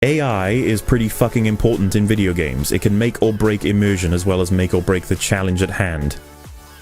AI is pretty fucking important in video games. It can make or break immersion as well as make or break the challenge at hand.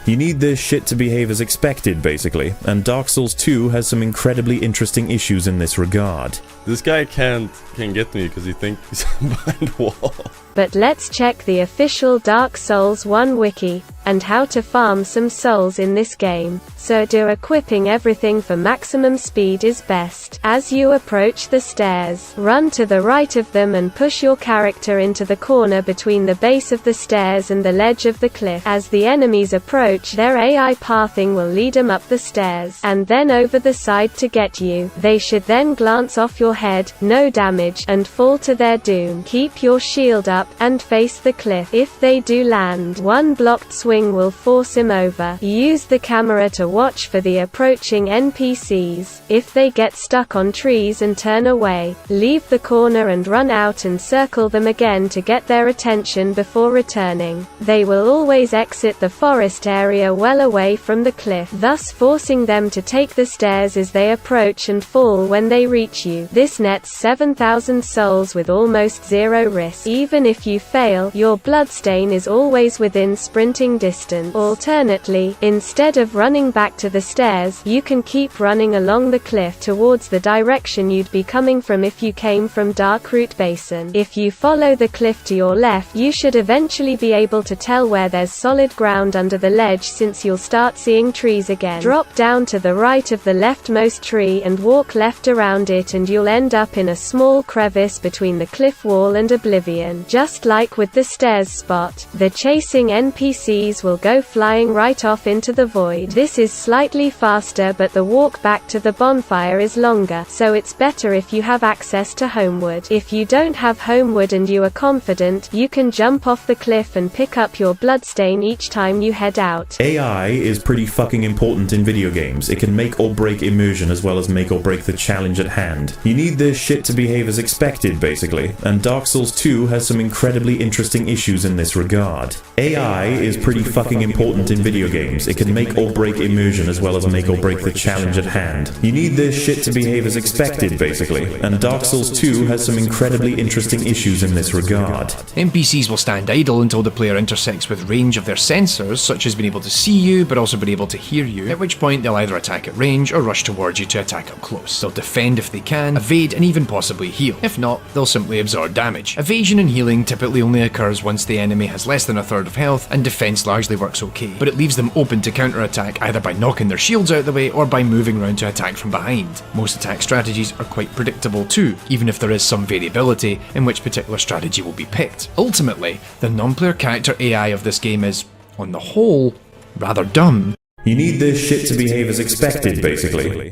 You need this shit to behave as expected, basically, and Dark Souls 2 has some incredibly interesting issues in this regard. This guy can't get me because he thinks he's behind the wall. But let's check the official Dark Souls 1 wiki, and how to farm some souls in this game. So equipping everything for maximum speed is best. As you approach the stairs, run to the right of them and push your character into the corner between the base of the stairs and the ledge of the cliff. As the enemies approach, their AI pathing will lead them up the stairs, and then over the side to get you. They should then glance off your head, no damage, and fall to their doom. Keep your shield up, and face the cliff. If they do land, one blocked swing will force him over. Use the camera to watch for the approaching NPCs. If they get stuck on trees and turn away, leave the corner and run out and circle them again to get their attention before returning. They will always exit the forest area well away from the cliff, thus forcing them to take the stairs as they approach and fall when they reach you. This nets 7,000 souls with almost zero risk. Even if you fail, your bloodstain is always within sprinting distance. Alternately, instead of running back to the stairs, you can keep running along the cliff towards the direction you'd be coming from if you came from Darkroot Basin. If you follow the cliff to your left, you should eventually be able to tell where there's solid ground under the ledge, since you'll start seeing trees again. Drop down to the right of the leftmost tree and walk left around it, and you'll end up in a small crevice between the cliff wall and oblivion. Just like with the stairs spot, the chasing NPCs will go flying right off into the void. This is slightly faster, but the walk back to the bonfire is longer, so it's better if you have access to Homewood. If you don't have Homewood and you are confident, you can jump off the cliff and pick up your bloodstain each time you head out. AI is pretty fucking important in video games. It can make or break immersion as well as make or break the challenge at hand. You need this shit to behave as expected, basically, and Dark Souls 2 has some incredibly interesting issues in this regard. AI is pretty fucking important in video games. It can make or break immersion as well as make or break the challenge at hand. You need this shit to behave as expected, basically, and Dark Souls 2 has some incredibly interesting issues in this regard. NPCs will stand idle until the player intersects with range of their sensors, such as being able to see you but also being able to hear you, at which point they'll either attack at range or rush towards you to attack up close. They'll defend if they can, evade, and even possibly heal. If not, they'll simply absorb damage. Evasion and healing typically only occurs once the enemy has less than a third of health, and defense largely works okay, but it leaves them open to counterattack either by knocking their shields out of the way or by moving around to attack from behind. Most attack strategies are quite predictable too, even if there is some variability in which particular strategy will be picked. Ultimately, the non-player character AI of this game is, on the whole, rather dumb. You need this shit to behave as expected, basically.